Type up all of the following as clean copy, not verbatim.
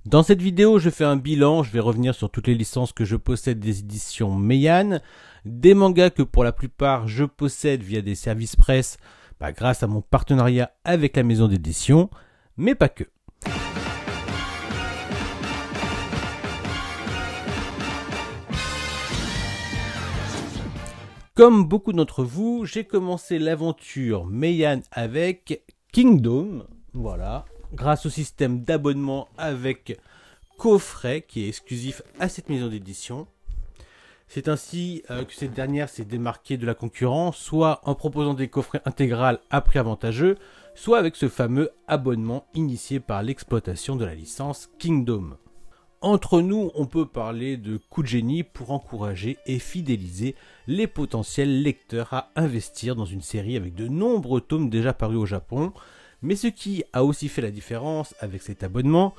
Dans cette vidéo, je fais un bilan, je vais revenir sur toutes les licences que je possède des éditions Meian, des mangas que pour la plupart je possède via des services presse grâce à mon partenariat avec la maison d'édition, mais pas que. Comme beaucoup d'entre vous, j'ai commencé l'aventure Meian avec Kingdom, voilà, grâce au système d'abonnement avec coffret qui est exclusif à cette maison d'édition. C'est ainsi que cette dernière s'est démarquée de la concurrence, soit en proposant des coffrets intégrales à prix avantageux, soit avec ce fameux abonnement initié par l'exploitation de la licence Kingdom. Entre nous, on peut parler de coup de génie pour encourager et fidéliser les potentiels lecteurs à investir dans une série avec de nombreux tomes déjà parus au Japon. Mais ce qui a aussi fait la différence avec cet abonnement,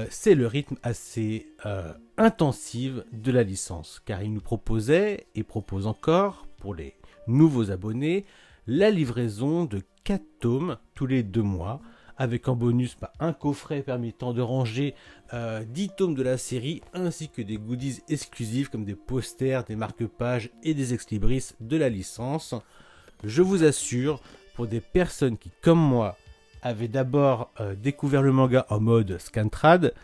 c'est le rythme assez intensif de la licence. Car il nous proposait, et propose encore, pour les nouveaux abonnés, la livraison de 4 tomes tous les 2 mois, avec en bonus un coffret permettant de ranger 10 tomes de la série, ainsi que des goodies exclusifs comme des posters, des marque-pages et des ex-libris de la licence. Je vous assure, pour des personnes qui, comme moi, avaient d'abord découvert le manga en mode scantrad,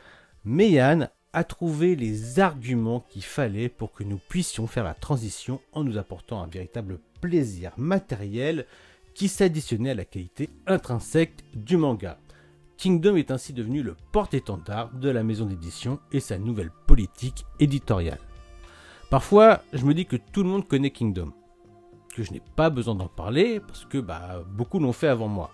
Meian a trouvé les arguments qu'il fallait pour que nous puissions faire la transition en nous apportant un véritable plaisir matériel qui s'additionnait à la qualité intrinsèque du manga. Kingdom est ainsi devenu le porte-étendard de la maison d'édition et sa nouvelle politique éditoriale. Parfois, je me dis que tout le monde connaît Kingdom, que je n'ai pas besoin d'en parler parce que beaucoup l'ont fait avant moi.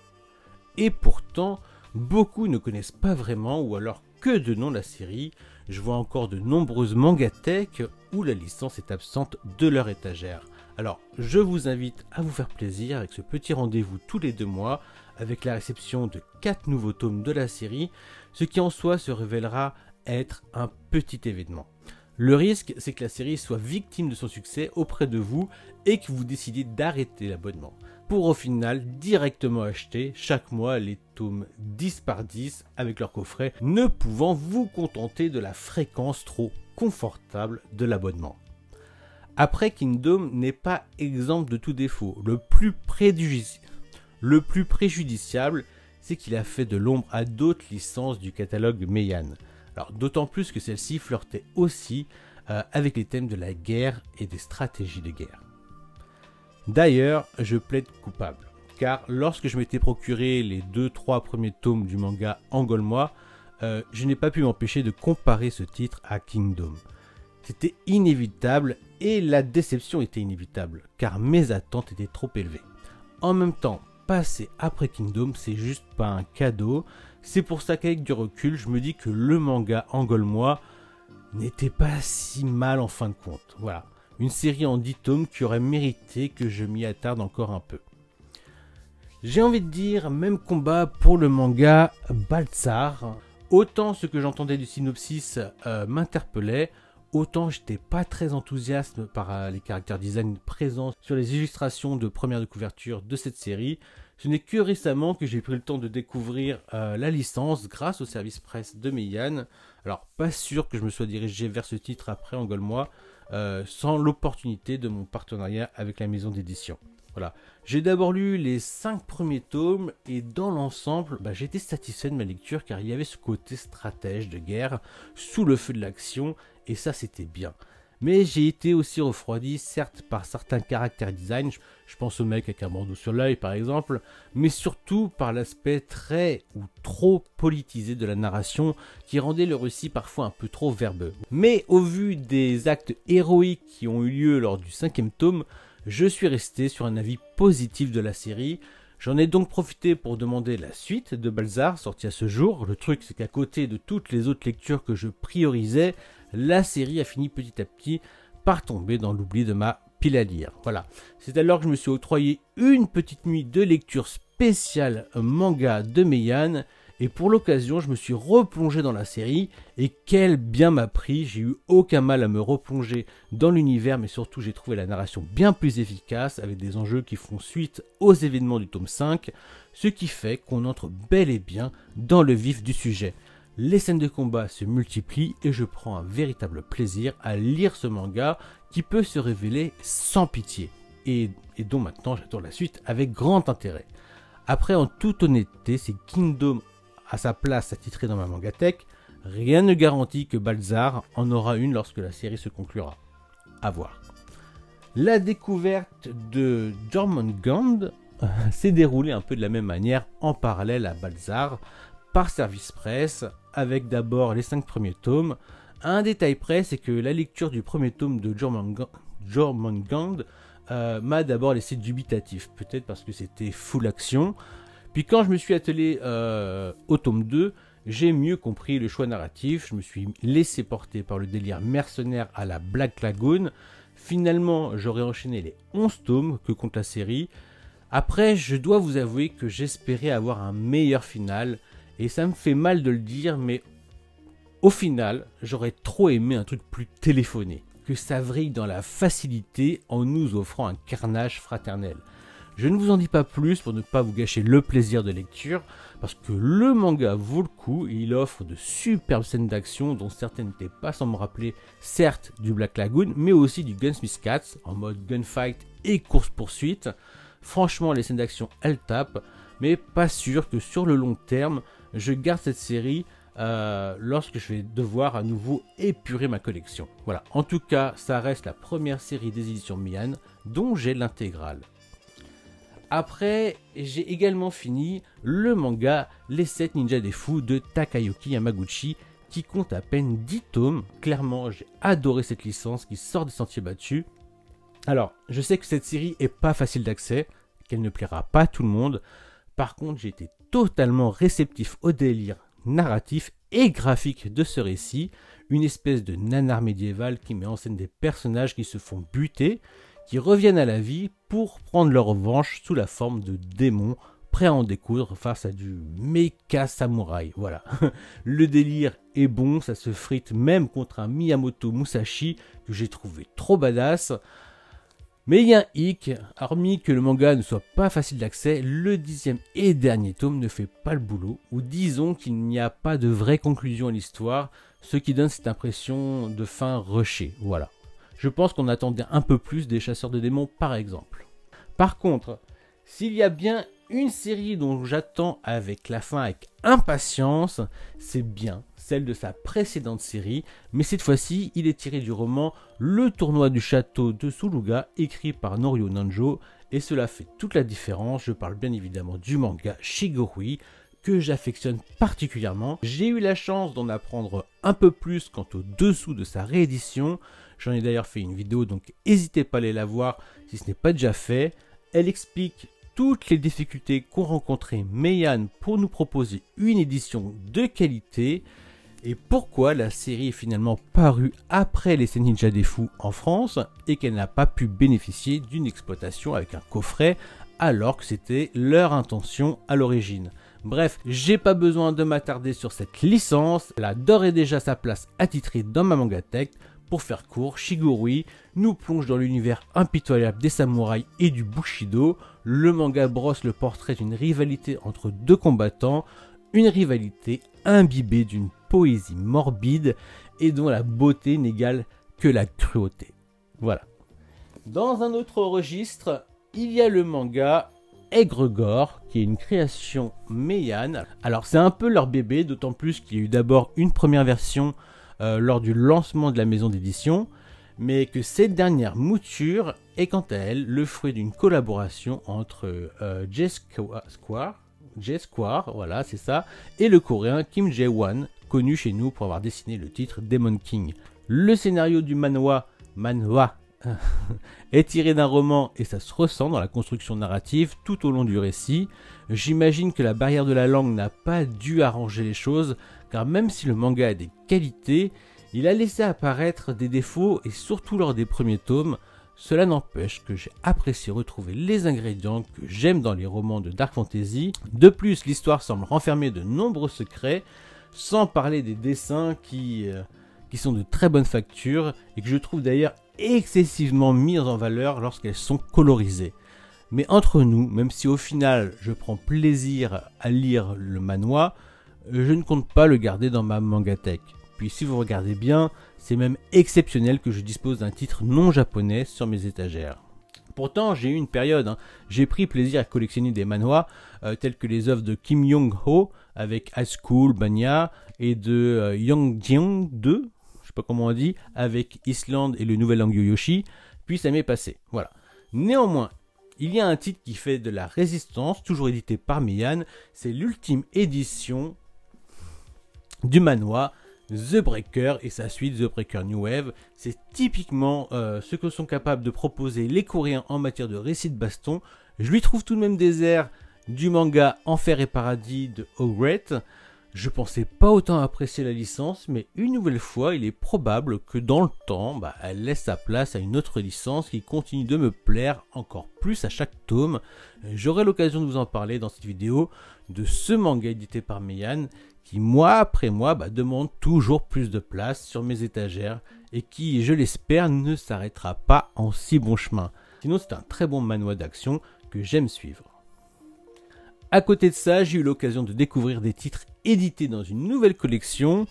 Et pourtant, beaucoup ne connaissent pas vraiment ou alors que de nom la série. Je vois encore de nombreuses mangathèques où la licence est absente de leur étagère. Alors, je vous invite à vous faire plaisir avec ce petit rendez-vous tous les 2 mois, avec la réception de 4 nouveaux tomes de la série, ce qui en soi se révélera être un petit événement. Le risque, c'est que la série soit victime de son succès auprès de vous et que vous décidiez d'arrêter l'abonnement, pour au final directement acheter chaque mois les tomes 10 par 10 avec leur coffret, ne pouvant vous contenter de la fréquence trop confortable de l'abonnement. Après, Kingdom n'est pas exemple de tout défaut. Le plus préjudiciable, c'est qu'il a fait de l'ombre à d'autres licences du catalogue Meian. Alors, d'autant plus que celle-ci flirtait aussi avec les thèmes de la guerre et des stratégies de guerre. D'ailleurs, je plaide coupable, car lorsque je m'étais procuré les 2-3 premiers tomes du manga angolmois, je n'ai pas pu m'empêcher de comparer ce titre à Kingdom. C'était inévitable et la déception était inévitable, car mes attentes étaient trop élevées. En même temps, passer après Kingdom, c'est juste pas un cadeau. C'est pour ça qu'avec du recul, je me dis que le manga angolmois n'était pas si mal en fin de compte. Voilà, une série en 10 tomes qui aurait mérité que je m'y attarde encore un peu. J'ai envie de dire, même combat pour le manga Baltzar. Autant ce que j'entendais du synopsis m'interpellait, autant j'étais pas très enthousiaste par les caractères design présents sur les illustrations de première de couverture de cette série. Ce n'est que récemment que j'ai pris le temps de découvrir la licence grâce au service presse de Meian. Alors pas sûr que je me sois dirigé vers ce titre après angolmois sans l'opportunité de mon partenariat avec la maison d'édition. Voilà. J'ai d'abord lu les 5 premiers tomes et dans l'ensemble, j'étais satisfait de ma lecture car il y avait ce côté stratège de guerre sous le feu de l'action et ça c'était bien. Mais j'ai été aussi refroidi certes par certains caractères design, je pense au mec avec un bandeau sur l'œil par exemple, mais surtout par l'aspect très ou trop politisé de la narration qui rendait le récit parfois un peu trop verbeux. Mais au vu des actes héroïques qui ont eu lieu lors du 5e tome, je suis resté sur un avis positif de la série. J'en ai donc profité pour demander la suite de Baltzar, sortie à ce jour. Le truc, c'est qu'à côté de toutes les autres lectures que je priorisais, la série a fini petit à petit par tomber dans l'oubli de ma pile à lire. Voilà. C'est alors que je me suis octroyé une petite nuit de lecture spéciale manga de Meian. Et pour l'occasion, je me suis replongé dans la série et quel bien m'a pris. J'ai eu aucun mal à me replonger dans l'univers, mais surtout j'ai trouvé la narration bien plus efficace avec des enjeux qui font suite aux événements du tome 5, ce qui fait qu'on entre bel et bien dans le vif du sujet. les scènes de combat se multiplient et je prends un véritable plaisir à lire ce manga qui peut se révéler sans pitié et dont maintenant j'attends la suite avec grand intérêt. Après, en toute honnêteté, si Kingdom a sa place attitrée dans ma mangatech, rien ne garantit que Balzar en aura une lorsque la série se conclura. À voir. La découverte de Jormungand s'est déroulée un peu de la même manière en parallèle à Balzar, par service presse, avec d'abord les 5 premiers tomes. Un détail près, c'est que la lecture du premier tome de Jormungand m'a d'abord laissé dubitatif, peut-être parce que c'était full action. Puis quand je me suis attelé au tome 2, j'ai mieux compris le choix narratif, je me suis laissé porter par le délire mercenaire à la Black Lagoon. Finalement, j'aurais enchaîné les 11 tomes que compte la série. Après, je dois vous avouer que j'espérais avoir un meilleur final, et ça me fait mal de le dire, mais au final, j'aurais trop aimé un truc plus téléphoné, que ça vrille dans la facilité en nous offrant un carnage fraternel. Je ne vous en dis pas plus pour ne pas vous gâcher le plaisir de lecture, parce que le manga vaut le coup, et il offre de superbes scènes d'action dont certaines n'étaient pas sans me rappeler certes du Black Lagoon, mais aussi du Gunsmith Cats en mode gunfight et course-poursuite. Franchement, les scènes d'action elles tapent, mais pas sûr que sur le long terme, je garde cette série lorsque je vais devoir à nouveau épurer ma collection. Voilà, en tout cas, ça reste la première série des éditions Mian dont j'ai l'intégrale. Après, j'ai également fini le manga Les 7 ninjas des fous de Takayuki Yamaguchi qui compte à peine 10 tomes. Clairement, j'ai adoré cette licence qui sort des sentiers battus. Alors, je sais que cette série est pas facile d'accès, qu'elle ne plaira pas à tout le monde. Par contre, j'ai été totalement réceptif au délire narratif et graphique de ce récit. Une espèce de nanar médiéval qui met en scène des personnages qui se font buter, qui reviennent à la vie pour prendre leur revanche sous la forme de démons prêts à en découdre face à du méca samouraï. Voilà. Le délire est bon, ça se frite même contre un Miyamoto Musashi que j'ai trouvé trop badass. Mais il y a un hic, hormis que le manga ne soit pas facile d'accès, le 10e et dernier tome ne fait pas le boulot, ou disons qu'il n'y a pas de vraie conclusion à l'histoire, ce qui donne cette impression de fin rushée. Voilà. Je pense qu'on attendait un peu plus des chasseurs de démons par exemple. Par contre, s'il y a bien une série dont j'attends avec la fin avec impatience, c'est bien celle de sa précédente série, mais cette fois-ci, il est tiré du roman Le tournoi du château de Suluga, écrit par Norio Nanjo, et cela fait toute la différence. Je parle bien évidemment du manga Shigorui, que j'affectionne particulièrement. J'ai eu la chance d'en apprendre un peu plus quant au dessous de sa réédition. J'en ai d'ailleurs fait une vidéo, donc n'hésitez pas à aller la voir si ce n'est pas déjà fait. Elle explique toutes les difficultés qu'ont rencontré Meian pour nous proposer une édition de qualité et pourquoi la série est finalement parue après les 7 ninjas des fous en France et qu'elle n'a pas pu bénéficier d'une exploitation avec un coffret alors que c'était leur intention à l'origine. Bref, j'ai pas besoin de m'attarder sur cette licence, elle a d'ores et déjà sa place attitrée dans ma mangatech. Pour faire court, Shigorui nous plonge dans l'univers impitoyable des samouraïs et du Bushido. Le manga brosse le portrait d'une rivalité entre deux combattants, une rivalité imbibée d'une poésie morbide et dont la beauté n'égale que la cruauté. Voilà. Dans un autre registre, il y a le manga Aigre-Gore, qui est une création Meian. Alors c'est un peu leur bébé, d'autant plus qu'il y a eu d'abord une première version lors du lancement de la maison d'édition, mais que cette dernière mouture est quant à elle le fruit d'une collaboration entre J-Square, voilà c'est ça, et le coréen Kim Jae-won, connu chez nous pour avoir dessiné le titre Demon King. Le scénario du manhwa est tiré d'un roman et ça se ressent dans la construction narrative tout au long du récit. J'imagine que la barrière de la langue n'a pas dû arranger les choses, car même si le manga a des qualités, il a laissé apparaître des défauts et surtout lors des premiers tomes. Cela n'empêche que j'ai apprécié retrouver les ingrédients que j'aime dans les romans de Dark Fantasy. De plus, l'histoire semble renfermer de nombreux secrets, sans parler des dessins qui sont de très bonne facture et que je trouve d'ailleurs excessivement mises en valeur lorsqu'elles sont colorisées. Mais entre nous, même si au final je prends plaisir à lire le manhwa, je ne compte pas le garder dans ma mangatech. Puis si vous regardez bien, c'est même exceptionnel que je dispose d'un titre non japonais sur mes étagères. Pourtant, j'ai eu une période, j'ai pris plaisir à collectionner des manhwas tels que les œuvres de Kim Yong-ho avec High School Banya et de Yang Jiang 2, je sais pas comment on dit, avec Island et le Nouvel An Yoyoshi, puis ça m'est passé. Voilà. Néanmoins, il y a un titre qui fait de la résistance, toujours édité par Meian, c'est l'ultime édition du manhwa The Breaker et sa suite The Breaker New Wave. C'est typiquement ce que sont capables de proposer les Coréens en matière de récits de baston. Je lui trouve tout de même des airs du manga Enfer et Paradis de Ogret. Je pensais pas autant apprécier la licence, mais une nouvelle fois, il est probable que dans le temps, elle laisse sa place à une autre licence qui continue de me plaire encore plus à chaque tome. J'aurai l'occasion de vous en parler dans cette vidéo de ce manga édité par Meian qui, mois après mois, demande toujours plus de place sur mes étagères et qui, je l'espère, ne s'arrêtera pas en si bon chemin. Sinon, c'est un très bon manhwa d'action que j'aime suivre. À côté de ça, j'ai eu l'occasion de découvrir des titres édités dans une nouvelle collection,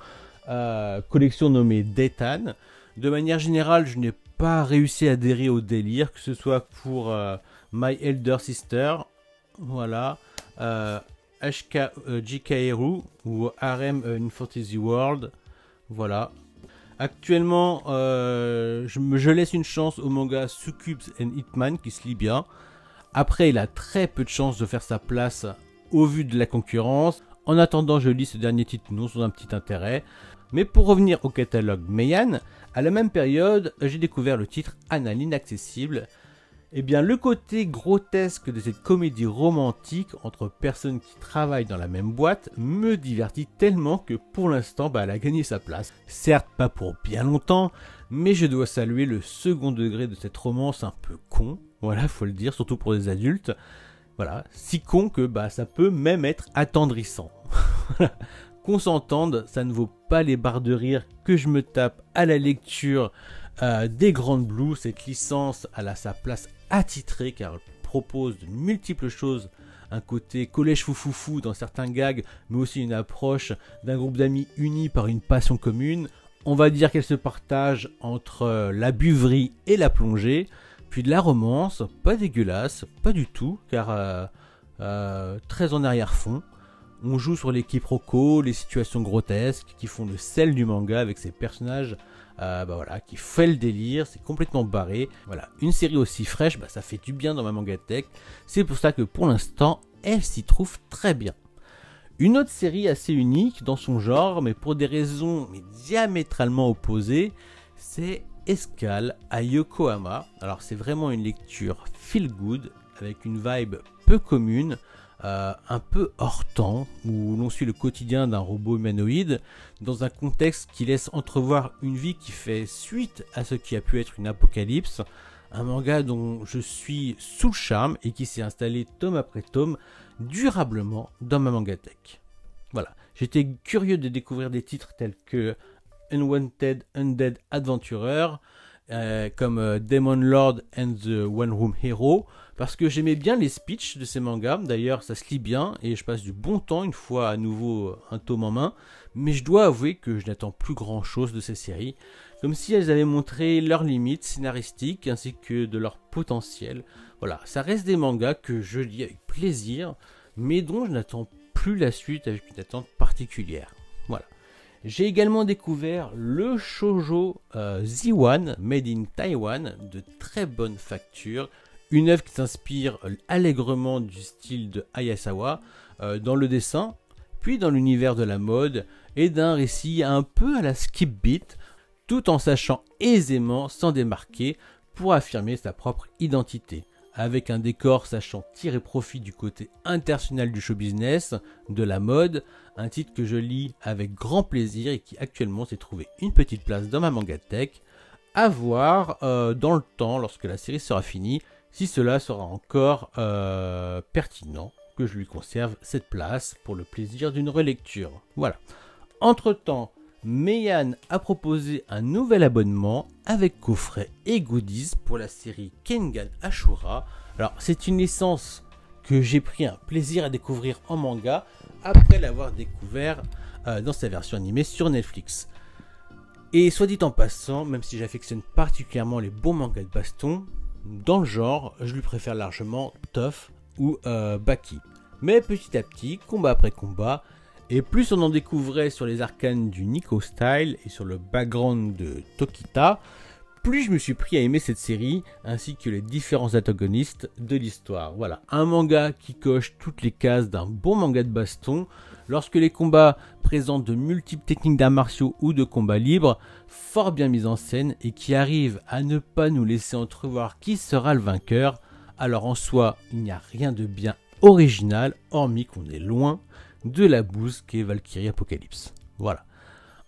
collection nommée Detan. De manière générale, je n'ai pas réussi à adhérer au délire, que ce soit pour My Elder Sister, voilà, JKRU ou Harem in Fantasy World, voilà. Actuellement, je laisse une chance au manga Succubs and Hitman qui se lit bien. Après, il a très peu de chances de faire sa place au vu de la concurrence. En attendant, je lis ce dernier titre non sans un petit intérêt. Mais pour revenir au catalogue Meian, à la même période, j'ai découvert le titre Anna l'Inaccessible. Eh bien, le côté grotesque de cette comédie romantique entre personnes qui travaillent dans la même boîte me divertit tellement que pour l'instant, elle a gagné sa place. Certes, pas pour bien longtemps, mais je dois saluer le second degré de cette romance un peu con. Voilà, faut le dire, surtout pour des adultes. Voilà, si con que ça peut même être attendrissant. Qu'on s'entende, ça ne vaut pas les barres de rire que je me tape à la lecture des Grandes Blues. Cette licence, elle a sa place attitrée car elle propose de multiples choses. Un côté collège foufoufou dans certains gags, mais aussi une approche d'un groupe d'amis unis par une passion commune. On va dire qu'elle se partage entre la buverie et la plongée. Puis de la romance, pas dégueulasse, pas du tout, car très en arrière-fond. On joue sur les quiproquos, les situations grotesques qui font le sel du manga avec ces personnages voilà, qui fait le délire, c'est complètement barré. Voilà, une série aussi fraîche, ça fait du bien dans ma mangatech. C'est pour ça que pour l'instant, elle s'y trouve très bien. Une autre série assez unique dans son genre, mais pour des raisons diamétralement opposées, c'est Escale à Yokohama. Alors c'est vraiment une lecture feel good avec une vibe peu commune, un peu hors temps, où l'on suit le quotidien d'un robot humanoïde dans un contexte qui laisse entrevoir une vie qui fait suite à ce qui a pu être une apocalypse. Un manga dont je suis sous le charme et qui s'est installé tome après tome durablement dans ma mangatech. Voilà, j'étais curieux de découvrir des titres tels que Unwanted Undead Adventurer, comme Demon Lord and the One Room Hero, parce que j'aimais bien les speeches de ces mangas. D'ailleurs ça se lit bien et je passe du bon temps une fois à nouveau un tome en main, mais je dois avouer que je n'attends plus grand chose de ces séries, comme si elles avaient montré leurs limites scénaristiques ainsi que de leur potentiel. Voilà, ça reste des mangas que je lis avec plaisir, mais dont je n'attends plus la suite avec une attente particulière. Voilà. J'ai également découvert le shoujo Z1 Made in Taiwan de très bonne facture, une œuvre qui s'inspire allègrement du style de Hayasawa dans le dessin, puis dans l'univers de la mode et d'un récit un peu à la skip beat, tout en sachant aisément s'en démarquer pour affirmer sa propre identité. Avec un décor sachant tirer profit du côté international du show business, de la mode, un titre que je lis avec grand plaisir et qui actuellement s'est trouvé une petite place dans ma mangatech. À voir dans le temps, lorsque la série sera finie, si cela sera encore pertinent, que je lui conserve cette place pour le plaisir d'une relecture. Voilà. Entre temps, Meian a proposé un nouvel abonnement avec coffret et goodies pour la série Kengan Ashura. Alors c'est une licence que j'ai pris un plaisir à découvrir en manga après l'avoir découvert dans sa version animée sur Netflix. Et soit dit en passant, même si j'affectionne particulièrement les bons mangas de baston, dans le genre, je lui préfère largement Tough ou Baki. Mais petit à petit, combat après combat, et plus on en découvrait sur les arcanes du Nico Style et sur le background de Tokita, plus je me suis pris à aimer cette série, ainsi que les différents antagonistes de l'histoire. Voilà, un manga qui coche toutes les cases d'un bon manga de baston, lorsque les combats présentent de multiples techniques d'arts martiaux ou de combats libres, fort bien mis en scène, et qui arrive à ne pas nous laisser entrevoir qui sera le vainqueur. Alors en soi, il n'y a rien de bien original, hormis qu'on est loin de la bouse qu'est Valkyrie Apocalypse. Voilà.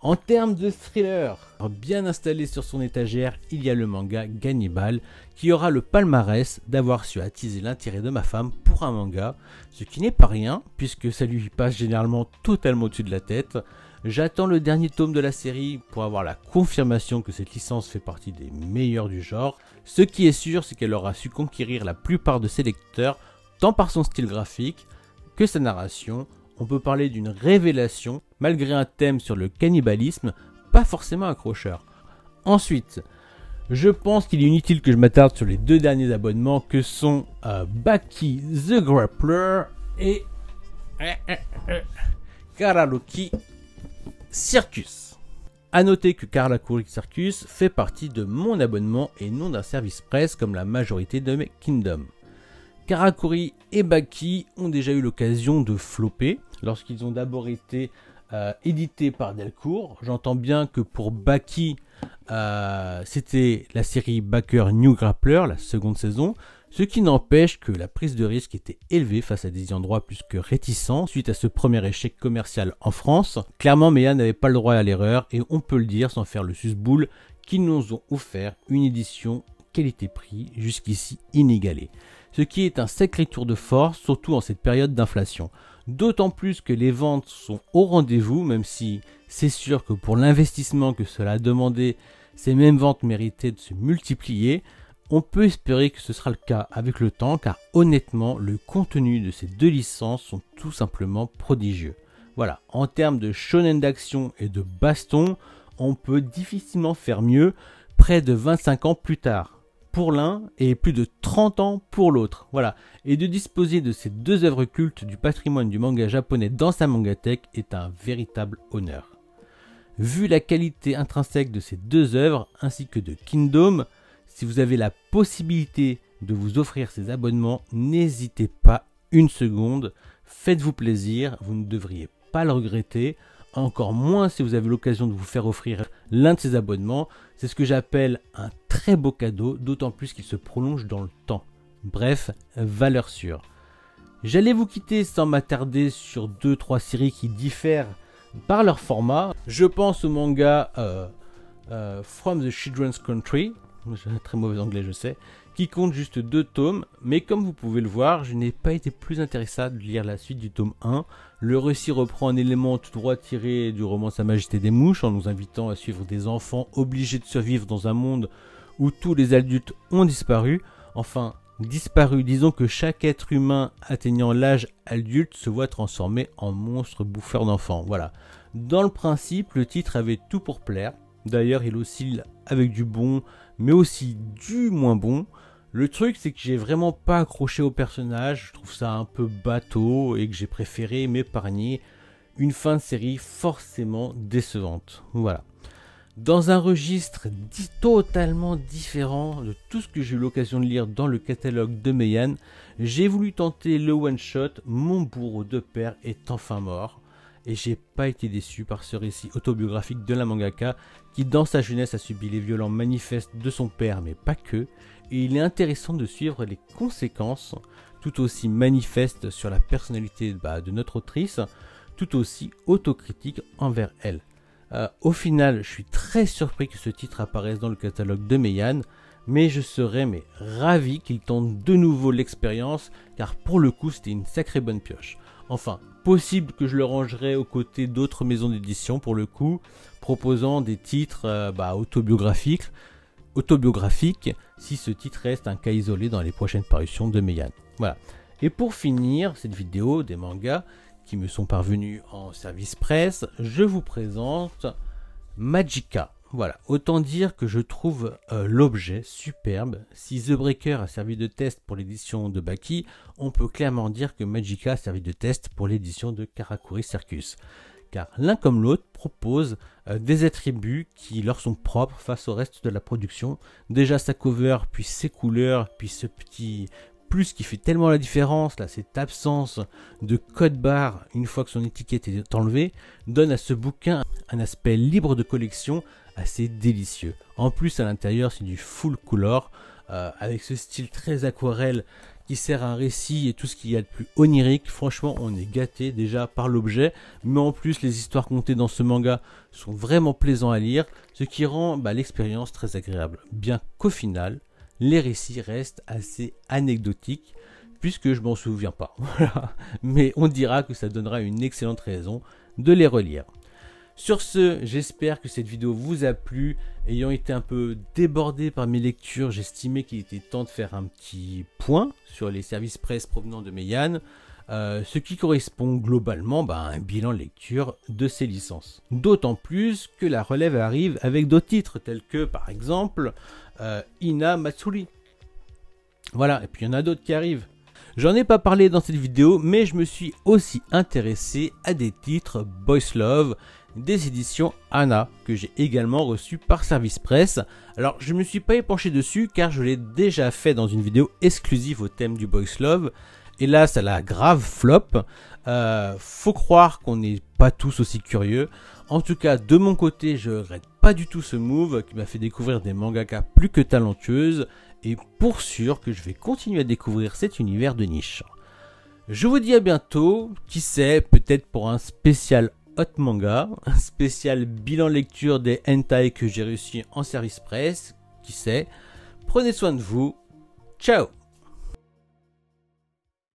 En termes de thriller, bien installé sur son étagère, il y a le manga Gannibal, qui aura le palmarès d'avoir su attiser l'intérêt de ma femme pour un manga, ce qui n'est pas rien, puisque ça lui passe généralement totalement au-dessus de la tête. J'attends le dernier tome de la série pour avoir la confirmation que cette licence fait partie des meilleures du genre. Ce qui est sûr, c'est qu'elle aura su conquérir la plupart de ses lecteurs, tant par son style graphique que sa narration. On peut parler d'une révélation, malgré un thème sur le cannibalisme, pas forcément accrocheur. Ensuite, je pense qu'il est inutile que je m'attarde sur les deux derniers abonnements que sont Baki the Grappler et Karaluki Circus. A noter que Karakuri Circus fait partie de mon abonnement et non d'un service presse comme la majorité de mes Kingdom. Karakuri et Baki ont déjà eu l'occasion de flopper lorsqu'ils ont d'abord été édités par Delcourt. J'entends bien que pour Baki, c'était la série Backer New Grappler, la seconde saison, ce qui n'empêche que la prise de risque était élevée face à des endroits plus que réticents suite à ce premier échec commercial en France. Clairement, Meian n'avait pas le droit à l'erreur et on peut le dire sans faire le susboule qu'ils nous ont offert une édition qualité-prix jusqu'ici inégalée. Ce qui est un sacré tour de force, surtout en cette période d'inflation. D'autant plus que les ventes sont au rendez-vous, même si c'est sûr que pour l'investissement que cela a demandé, ces mêmes ventes méritaient de se multiplier. On peut espérer que ce sera le cas avec le temps, car honnêtement, le contenu de ces deux licences sont tout simplement prodigieux. Voilà, en termes de shonen d'action et de baston, on peut difficilement faire mieux près de 25 ans plus tard pour l'un et plus de 30 ans pour l'autre. Voilà. Et de disposer de ces deux œuvres cultes du patrimoine du manga japonais dans sa mangathèque est un véritable honneur. Vu la qualité intrinsèque de ces deux œuvres ainsi que de Kingdom, si vous avez la possibilité de vous offrir ces abonnements, n'hésitez pas une seconde, faites-vous plaisir, vous ne devriez pas le regretter. Encore moins si vous avez l'occasion de vous faire offrir l'un de ces abonnements. C'est ce que j'appelle un très beau cadeau, d'autant plus qu'il se prolonge dans le temps. Bref, valeur sûre. J'allais vous quitter sans m'attarder sur 2-3 séries qui diffèrent par leur format. Je pense au manga From the Children's Country, j'ai un très mauvais anglais je sais, qui compte juste 2 tomes, mais comme vous pouvez le voir, je n'ai pas été plus intéressé de lire la suite du tome 1. Le récit reprend un élément tout droit tiré du roman Sa Majesté des Mouches, en nous invitant à suivre des enfants obligés de survivre dans un monde où tous les adultes ont disparu. Enfin, disparu, disons que chaque être humain atteignant l'âge adulte se voit transformé en monstre bouffeur d'enfants. Voilà. Dans le principe, le titre avait tout pour plaire. D'ailleurs, il oscille avec du bon, mais aussi du moins bon. Le truc, c'est que j'ai vraiment pas accroché au personnage, je trouve ça un peu bateau et que j'ai préféré m'épargner une fin de série forcément décevante. Voilà. Dans un registre totalement différent de tout ce que j'ai eu l'occasion de lire dans le catalogue de Meian, j'ai voulu tenter le one-shot Mon bourreau de père est enfin mort. Et j'ai pas été déçu par ce récit autobiographique de la mangaka qui dans sa jeunesse a subi les violences manifestes de son père, mais pas que. Et il est intéressant de suivre les conséquences tout aussi manifestes sur la personnalité de notre autrice, tout aussi autocritique envers elle. Au final, je suis très surpris que ce titre apparaisse dans le catalogue de Meian, mais je serais ravi qu'il tente de nouveau l'expérience, car pour le coup c'était une sacrée bonne pioche. Enfin, possible que je le rangerai aux côtés d'autres maisons d'édition pour le coup, proposant des titres autobiographiques, si ce titre reste un cas isolé dans les prochaines parutions de Meian. Voilà. Et pour finir cette vidéo des mangas qui me sont parvenus en service presse, je vous présente Magica. Voilà, autant dire que je trouve l'objet superbe. Si The Breaker a servi de test pour l'édition de Baki, on peut clairement dire que Magica a servi de test pour l'édition de Karakuri Circus. Car l'un comme l'autre propose des attributs qui leur sont propres face au reste de la production. Déjà sa cover, puis ses couleurs, puis ce petit plus qui fait tellement la différence, là, cette absence de code barre une fois que son étiquette est enlevée, donne à ce bouquin un aspect libre de collection assez délicieux. En plus à l'intérieur c'est du full color, avec ce style très aquarelle qui sert à un récit et tout ce qu'il y a de plus onirique. Franchement on est gâté déjà par l'objet, mais en plus les histoires contées dans ce manga sont vraiment plaisants à lire, ce qui rend l'expérience très agréable, bien qu'au final les récits restent assez anecdotiques puisque je m'en souviens pas. Voilà. Mais on dira que ça donnera une excellente raison de les relire. Sur ce, j'espère que cette vidéo vous a plu. Ayant été un peu débordé par mes lectures, j'estimais qu'il était temps de faire un petit point sur les services presse provenant de Meian, ce qui correspond globalement à un bilan lecture de ces licences. D'autant plus que la relève arrive avec d'autres titres tels que par exemple Ina Matsuri. Voilà, et puis il y en a d'autres qui arrivent. J'en ai pas parlé dans cette vidéo, mais je me suis aussi intéressé à des titres Boys Love des éditions Anna, que j'ai également reçu par service presse. Alors je me suis pas épanché dessus car je l'ai déjà fait dans une vidéo exclusive au thème du Boys Love. Et là ça l'a grave flop. Faut croire qu'on n'est pas tous aussi curieux. En tout cas de mon côté je regrette pas du tout ce move qui m'a fait découvrir des mangakas plus que talentueuses. Et pour sûr que je vais continuer à découvrir cet univers de niche. Je vous dis à bientôt, qui sait, peut-être pour un spécial hot manga, un spécial bilan lecture des hentai que j'ai reçus en service presse, qui sait. Prenez soin de vous, ciao.